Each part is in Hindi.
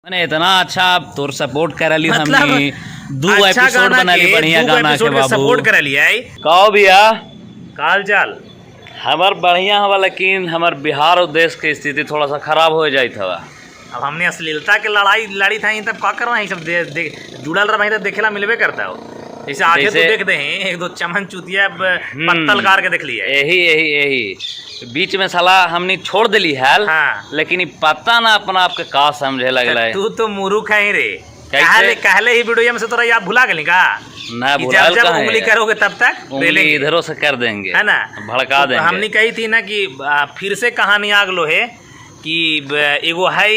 मैंने इतना अच्छा तोर सपोर्ट करली मतलब हमनी दू अच्छा एपिसोड गाना बनाली के बढ़िया दू गाना के एपिसोड के बाबू सपोर्ट कर लिया है। कहो भैया काल चाल हमार बढ़िया हवा लेकिन हमार बिहार और देश के स्थिति थोड़ा सा खराब हो जाइत हवा। अब हमने अश्लीलता के लड़ी था तब का करवा है सब जुड़ल रहा तो देखेला मिलबे करता हो। जैसे आगे तो देख दे एक दो चमन चुतिया पत्तल कार के देख लिया यही बीच में साला हमनी छोड़ दिली हाल। हाँ। लेकिन पता ना अपना आपके का समझे लगला है। तू तो मुरुख है रे। कैसे? कहले ही वीडियो में से तोरा याद भुला गेली का ना कि बुलाल जब कहाँ उंगली है? करोगे तब तक उंगली इधरों से कर देंगे है ना, भड़का तो देंगे। हमने कही थी ना कि फिर से कहानी आग लो है कि एगो है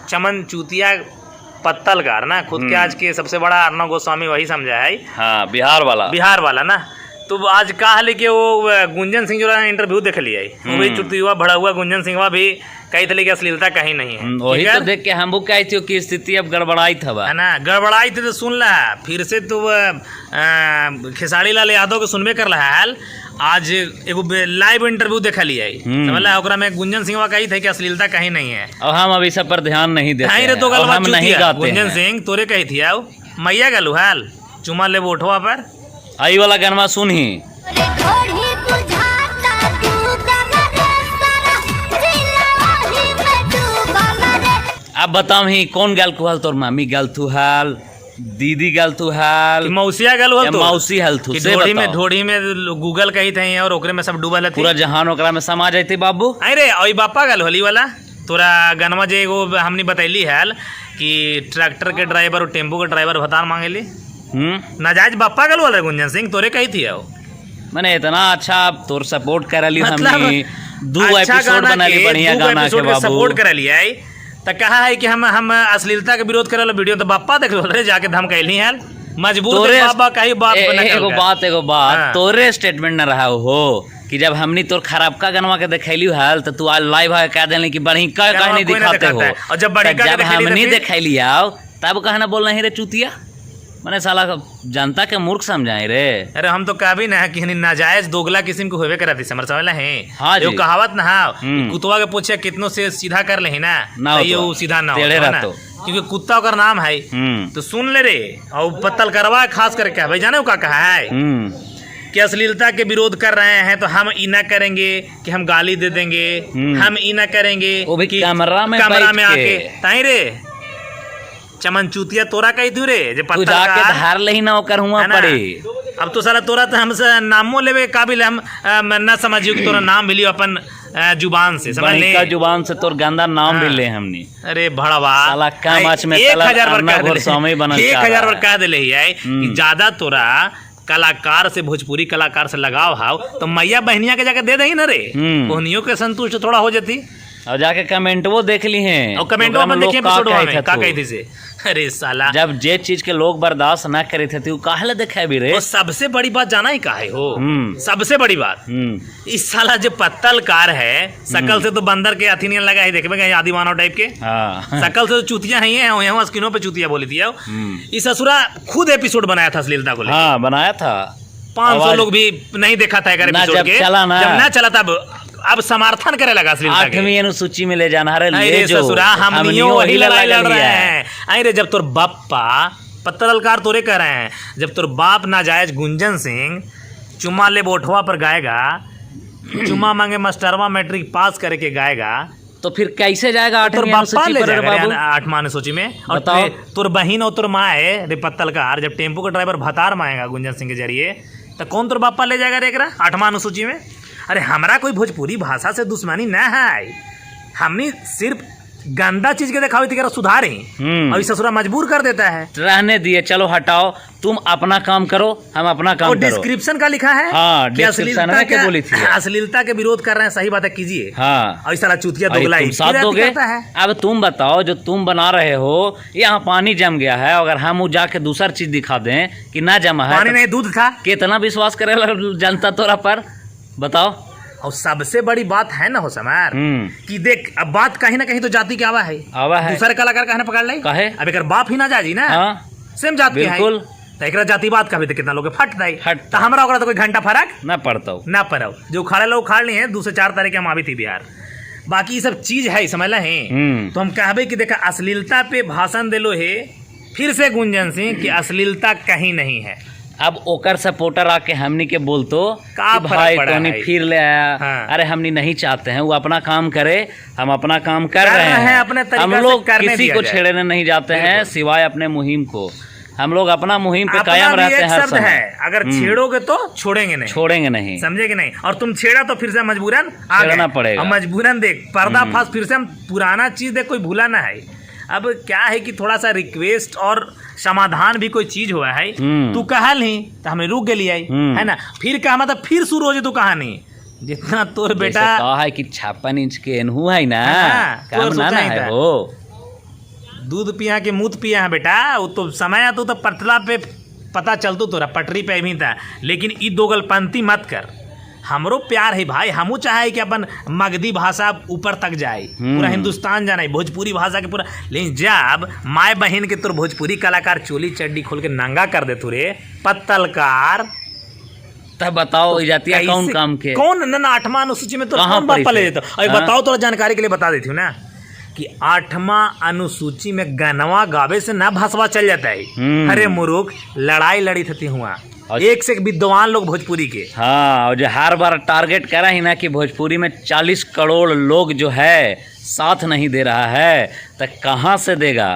चमन चूतिया पत्तलकार ना खुद के आज के सबसे बड़ा अर्णव गोस्वामी वही समझा है। हाँ बिहार वाला ना। तो आज का हाल कि वो गुंजन सिंह जो इंटरव्यू देख लिया है वही चुतिया भड़ा हुआ गुंजन सिंह भी कही थे कि अश्लीलता कहीं नहीं है। वही तो देख के हम कही थी कि स्थिति अब गड़बड़ाई था है ना, गड़बड़ाई थी तो सुन ला फिर से तो खेसारी लाल यादव के सुनबे कर रहा है। आज एगो लाइव इंटरव्यू देखा लिया है समझला, ओकरा में गुंजन सिंह कही थे कि अश्लीलता कहीं नहीं है। और हम अभी सब पर ध्यान नहीं देते रे तो हैं, और हम नहीं गाते गुंजन हैं। सिंह तोरे कही थी आओ मैया गलू हाल चुमा ले उठवा पर आई वाला गाना सुन ही। अब बताओ ही कौन गाल कुहाल तोर मामी गाल तू हाल दीदी गाल तू हाल मौसिया गल हो तो मौसी हाल तू से ढोड़ी में गूगल कही थे और ओकरे में सब डूबल है पूरा जहान ओकरा में समा जाते बाबू। अरे ओई बापा गल होली वाला तोरा गनमा जे एगो हमने बतैली हाल कि ट्रैक्टर के ड्राइवर और टेम्पो के ड्राइवर भतार मांगेली नाजायज बापा गल वाला गुंजन सिंह तोरे कही थी आओ। मैंने इतना अच्छा तोर सपोर्ट करली मतलब हमनी दू अच्छा एपिसोड बनाली बढ़िया गाना के बाबू सपोर्ट कर लिया है तो कहा है कि हम अश्लीलता के विरोध करे वीडियो तो बापा देख लो जाके धम कहली है मजबूर बाबा कहीं बात एगो बात तोरे स्टेटमेंट न रहा हो कि जब हमनी तोर खराबका गनवा के देखैली हाल तो तू आज लाइव है कह देली कि बढ़ी का नहीं दिखाते हो और जब हमनी देखैली आओ तब कहना बोल नहीं रे चूतिया मैंने साला जनता के मूर्ख समझाए रे। अरे हम तो कहा भी ना कि नाजायज दोगला किस्म को होवे करती समझ समझला है। हाँ जो कहावत ना कुतवा के पूछे कितनों से सीधा कर ले ना ये सीधा ना हो क्योंकि कुत्ता का नाम है। तो सुन ले रे और पत्तल करवा खास करके भाई जाने का कहा है कि अश्लीलता के विरोध कर रहे हैं तो हम इना करेंगे कि हम गाली दे देंगे हम इना करेंगे वो भी कैमरा में आके ताई रे चमन चूतिया तोरा कही तू रे जे तू जाके धार ले ही ना ओकर हुआ पड़े। अब तो साला तोरा तो हमसे नामो लेवे काबिल हम ना समझियो कि तोरा नाम मिलियो अपन जुबान से समझ ले जुबान से तोर गंदा नाम भी ले हमनी। अरे भड़वा साला का माच में 1000 बार कह देले है कि ज्यादा तोरा कलाकार से भोजपुरी कलाकार से लगाव हाव तो मैया बहनिया के जाके दे दही ना रे ओहनियों के संतुष्ट थोड़ा हो जाती। और जाके कमेंट वो देख ली हैं और कमेंट में देखिए एपिसोड में का कही थी से अरे साला जब जे चीज के लोग बर्दाश्त ना करे थे तू काहे देखे भी रे। और सबसे बड़ी बात जाना ही काहे हो सबसे बड़ी बात इस साला जो पत्तलकार है शकल से तो बंदर के अथीनियन लगा है देखे आदि मानव टाइप के शकल से तो चूतिया ही है यहाँ स्क्रीनों पे चूतिया बोली थी। इस ससुरा खुद एपिसोड बनाया था अश्लीलता को हाँ बनाया था 500 लोग भी नहीं देखा था जब चला तब अब समर्थन करे लगा 8वीं अनुसूची में ले जाना रे ससुरा हम वही लड़ाई लड़ रहे हैं। अरे जब तोर बापा पत्तलकार तोरे कह रहे हैं जब तोर बाप नाजायज गुंजन सिंह चुमा ले बोठवा पर गाएगा चुमा मांगे मास्टरवा मैट्रिक पास करके गाएगा तो फिर कैसे जाएगा 8वीं अनुसूची में। और तोर बहन और तोर माँ है रे पत्तलकार जब टेम्पो का ड्राइवर भतार मांगेगा गुंजन सिंह के जरिए तो कौन तोर बापा ले जाएगा रे 8वां अनुसूची में। अरे हमारा कोई भोजपुरी भाषा से दुश्मनी न है हमने सिर्फ गंदा चीज के दिखावे तेरा सुधारे और ससुरा मजबूर कर देता है। रहने दिए चलो हटाओ तुम अपना काम करो हम अपना काम करो। डिस्क्रिप्शन का लिखा है हाँ, डिस्क्रिप्शन के बोली थी अश्लीलता के विरोध कर रहे हैं सही बात है कीजिए। हाँ और साला चूतिया दोगला साथ दोगे। अब तुम बताओ जो तुम बना रहे हो यहाँ पानी जम गया है अगर हम जाके दूसरा चीज दिखा दें कि ना जमा है पानी नहीं दूध था कितना विश्वास करे जनता तोरा पर बताओ। और सबसे बड़ी बात है ना हो समार कि देख अब बात कहीं ना कहीं तो जाति के आवा है दूसरे कलाकार कहना पकड़ ले काहे अब एक बाप ही ना जाजी ना सेम जात के है तो एक जातिवाद का भी तो कितना लोग फट दाई तो हमारा ओकरा तो कोई घंटा फर्क ना पड़ता ना पड़ो जो उखाड़े लोग उखाड़ ली है 2 से 4 तारीख हम आवी थी बिहार बाकी ये सब चीज है समझ ला है। तो हम कहबे कि देखा अश्लीलता पे भाषण दिलो है फिर से गुंजन सिंह कि अश्लीलता कहीं नहीं है। अब ओकर सपोर्टर आके हमनी के बोलतो का कि भाई फर्क पड़ा तोनी है? फिर ले आया। हाँ। अरे हमनी नहीं चाहते हैं वो अपना काम करे, हम अपना काम कर रहे हैं, हैं। अपने तरीका हम से लोग करने किसी दिया को जाए। छेड़ने नहीं जाते हैं बिल्कुल। सिवाय अपने मुहिम को। हम लोग अपना मुहिम पे अपना कायम भी रहते एक हैं हर शब्द समय। है, अगर छेड़ोगे तो छोड़ेंगे नहीं, छोड़ेंगे नहीं। समझे कि नहीं। और तुम छेड़ा तो फिर से मजबूरन आ छेड़ना गए। पड़ेगा। और मजबूरन देख पर्दाफाश फिर से हम पुराना चीज देख कोई भूला ना है। अब क्या है कि थोड़ा सा रिक्वेस्ट और समाधान भी कोई चीज हुआ है। तू कहल ही तो हमें रुक गई है ना, फिर कहा मतलब फिर शुरू हो जाए तू कहानी जितना तोर बेटा जैसे कहा है कि 56 इंच के एनहू है ना, हाँ, काम तो ना सोचा ही है था। वो। दूध पिया के मूत पिया है बेटा, वो तो समय तो पटला पे पता चलतो तोरा पटरी पे भी था। लेकिन ई दोगलपंथी मत कर। हमरो प्यार है भाई, हमू चाहे कि अपन मगधी भाषा ऊपर तक जाए, पूरा हिंदुस्तान जाना है भोजपुरी भाषा के पूरा। लेकिन जब माए बहन के तोर भोजपुरी कलाकार चोली चड्डी खोल के नंगा कर दे तू रे पत्तलकार, तब बताओ जातिया कौन कैसे- काम के कौन ना 8वां अनुसूची में तो कहाँ कौन बापा ले पड़ी देता। थे? अरे हाँ? बताओ, थोड़ा जानकारी के लिए बता देती हूँ ना कि 8वां अनुसूची में गनवा गावे से ना भसवा चल जाता है। अरे मुरुख लड़ाई लड़ी थी हुआ एक से एक विद्वान लोग भोजपुरी के। हाँ, और जो हर बार टारगेट करा ही ना कि भोजपुरी में 40 करोड़ लोग जो है साथ नहीं दे रहा है, तो कहाँ से देगा।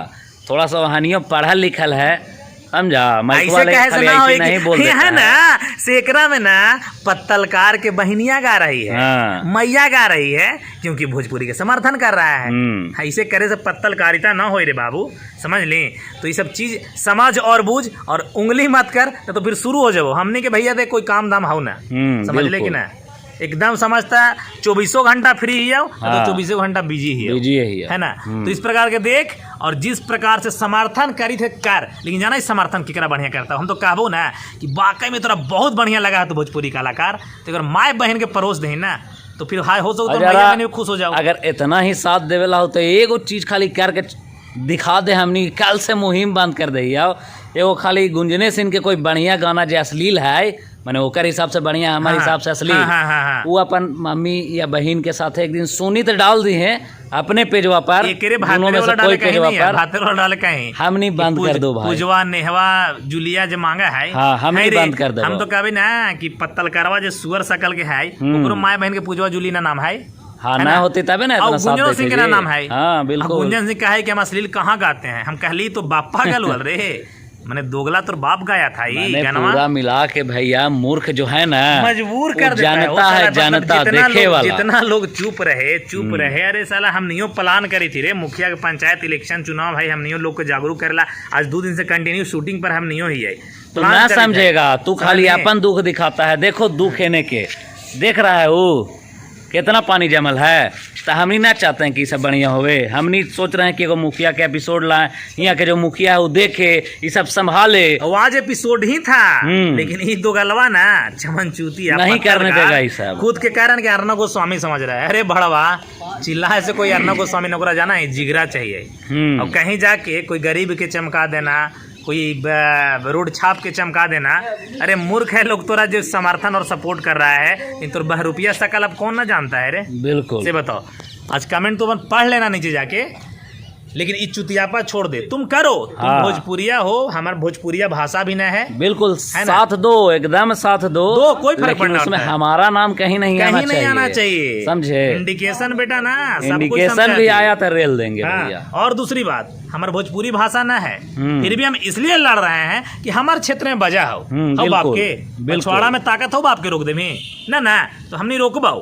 थोड़ा सा वहानियों पढ़ल लिखल है, समझा। माइक ऐसे वाले कहे से खाली ना ऐसे होए नहीं कि बोल ये देता है है। ना सेकरा में ना पत्तलकार के बहनिया गा रही है, हाँ। मैया गा रही है, क्योंकि भोजपुरी के समर्थन कर रहा है। ऐसे करे से पत्तलकारिता ना होए रे बाबू, समझ ले। तो ये सब चीज समझ और बूझ और उंगली मत कर, तो फिर शुरू हो जाओ। हमने के भैया देख कोई काम दाम हो ना, समझ ले कि ना। एकदम समझता 24 घंटा फ्री ही आओ, हाँ। तो 24 घंटा बिजी ही बिजी ही है ना। तो इस प्रकार के देख, और जिस प्रकार से समर्थन करी थे कर। लेकिन जाना इस समर्थन केकरा बढ़िया करता हम तो कहबो ना कि वाकई में तोरा बहुत बढ़िया लगा है तो भोजपुरी कलाकार, तो अगर माए बहन के परोस दे ना तो फिर हाय हो सको तो भैया बहन भी खुश हो जाओ। अगर इतना ही साथ देवेला हो तो एगो चीज खाली करके दिखा दे, हमनी कल से मुहिम बंद कर दे। एगो खाली गुंजने सिंह के कोई बढ़िया गाना जो अश्लील है, माने ओकर हिसाब से बढ़िया, हमारे हिसाब से अश्लील, वो अपन मम्मी या बहन के साथ एक दिन सुनी तो डाल दी है अपने पेजवा पर, दोनों में से कोई पेजवा पर। हम नहीं बंद कर दो भाई। पूजवा नेहवा जुलिया जो मांगा है, हाँ, हम नहीं बंद कर दो। हम तो कहबे ना कि पत्तलकारवा जो सुअर सकल के है, ओकरो माय बहन के पूजवा जुली ना नाम है। हाँ, ना होती तबे ना इतना साथ गुंजन सिंह देते का जी। नाम है। हाँ बिल्कुल। गुंजन सिंह कहा है कि हम अश्लील कहाँ गाते हैं, हम कहली तो बापा गल रे मैंने दोगला तो बाप गाया था ये गाना। पूरा मिला के भैया मूर्ख जो है ना मजबूर कर वो देता है। जानता है, जानता देखे वाला। जितना लोग चुप रहे। अरे साला हमनियो प्लान करी थी रे मुखिया के पंचायत इलेक्शन चुनाव भाई, हमनियो लोग को जागरूक करेला। आज 2 दिन से कंटिन्यू शूटिंग पर हमनियो ही है। तो ना समझेगा तू, खाली अपन दुख दिखाता है। देखो दुख एने के देख रहा है वो कितना पानी जमल है। तो हमनी ना चाहते हैं कि सब बढ़िया होवे। हमनी सोच रहे हैं कि एगो मुखिया के एपिसोड लाए, यहाँ के जो मुखिया है वो देखे, ये सब संभाले। आज एपिसोड ही था, लेकिन ये दो गलवा ना चमन चूती नहीं करने देगा ये सब। खुद के कारण के अर्णव गोस्वामी समझ रहा है। अरे बड़वा चिल्ला से कोई अर्णव गोस्वामी नौकरा जाना है, जिगरा चाहिए। और कहीं जाके कोई गरीब के चमका देना, कोई रोड छाप के चमका देना। अरे मूर्ख है लोग, तोरा जो समर्थन और सपोर्ट कर रहा है, इन तो बहरूपिया सकल अब कौन ना जानता है रे। बिल्कुल से बताओ, आज कमेंट तो पढ़ लेना नीचे जाके, लेकिन इस चुतियापा छोड़ दे। तुम करो, तुम भोजपुरिया हो, हमार भोजपुरिया भाषा भी न है। बिल्कुल साथ दो, एकदम साथ दो, कोई फर्क लेकिन उसमें हमारा नाम कहीं नहीं आना चाहिए। समझे? इंडिकेशन बेटा ना, इंडिकेशन भी आया तो रेल देंगे भैया। और दूसरी बात, हमारे भोजपुरी भाषा ना है, फिर भी हम इसलिए लड़ रहे हैं कि हमारे क्षेत्र में बजा हो बाप के पिछवाड़ा में ताकत हो, बाप के रोक दे ना तो हम नहीं रोकबाऊ।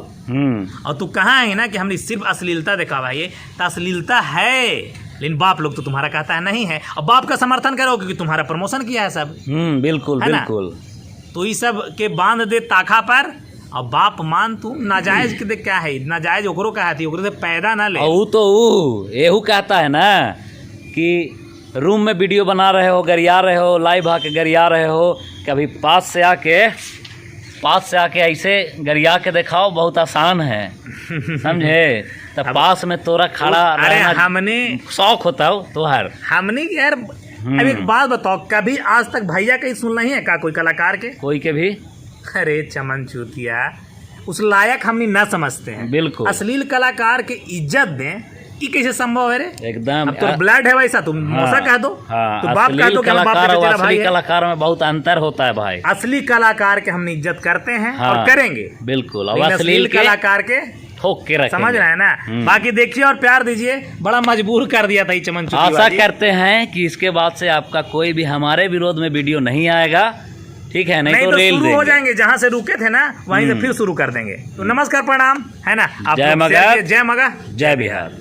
और तू कहाँ है ना कि हमने सिर्फ अश्लीलता देखा भाई, तो अश्लीलता है, लेकिन बाप लोग तो तुम्हारा कहता है नहीं है, और बाप का समर्थन करो क्योंकि तुम्हारा प्रमोशन किया है सब। बिल्कुल बिल्कुल। तो ये सब के बांध दे ताखा पर, और बाप मान तू नाजायज के देख क्या है, नाजायज ओकरो कहा थी, ओकरो से पैदा ना ले। तो एहू कहता है ना कि रूम में वीडियो बना रहे हो, गरिया रहे हो, लाइव आके गरिया रहे हो, कभी पास से आके ऐसे गरिया के दिखाओ, बहुत आसान है। समझे? तो पास में तोरा खड़ा रहना हमने शौक होता हो तोहर। हमने यार अब एक बात बताओ, कभी आज तक भैया कहीं सुनना ही है का कोई कलाकार के? कोई के भी? अरे चमन चूतिया, उस लायक हमने न समझते हैं। बिल्कुल। अश्लील कलाकार के इज्जत दें, ये कैसे संभव है रे? एकदम। अब तो ब्लड है वैसा, तुम मौसा कह दो, हाँ, तो बाप कह दो कि हम बाप कलाकार के और तेरा असली भाई है। कलाकार में बहुत अंतर होता है भाई। असली कलाकार के हमने इज्जत करते हैं हाँ, और करेंगे, बिल्कुल। और लेकिन अश्लील कलाकार के ठोक के रखेंगे। समझ रहे हैं ना। बाकी देखिए और प्यार दीजिए, बड़ा मजबूर कर दिया था ये चमन चुकी आशा बाजी। करते हैं कि इसके बाद से आपका कोई भी हमारे विरोध में वीडियो नहीं आएगा, ठीक है? नहीं तो रेल शुरू हो देंगे। जाएंगे, जहाँ से रुके थे ना वहीं से फिर शुरू कर देंगे। तो नमस्कार, प्रणाम, है ना। आप जय लोग मगध। जय मगध, जय बिहार।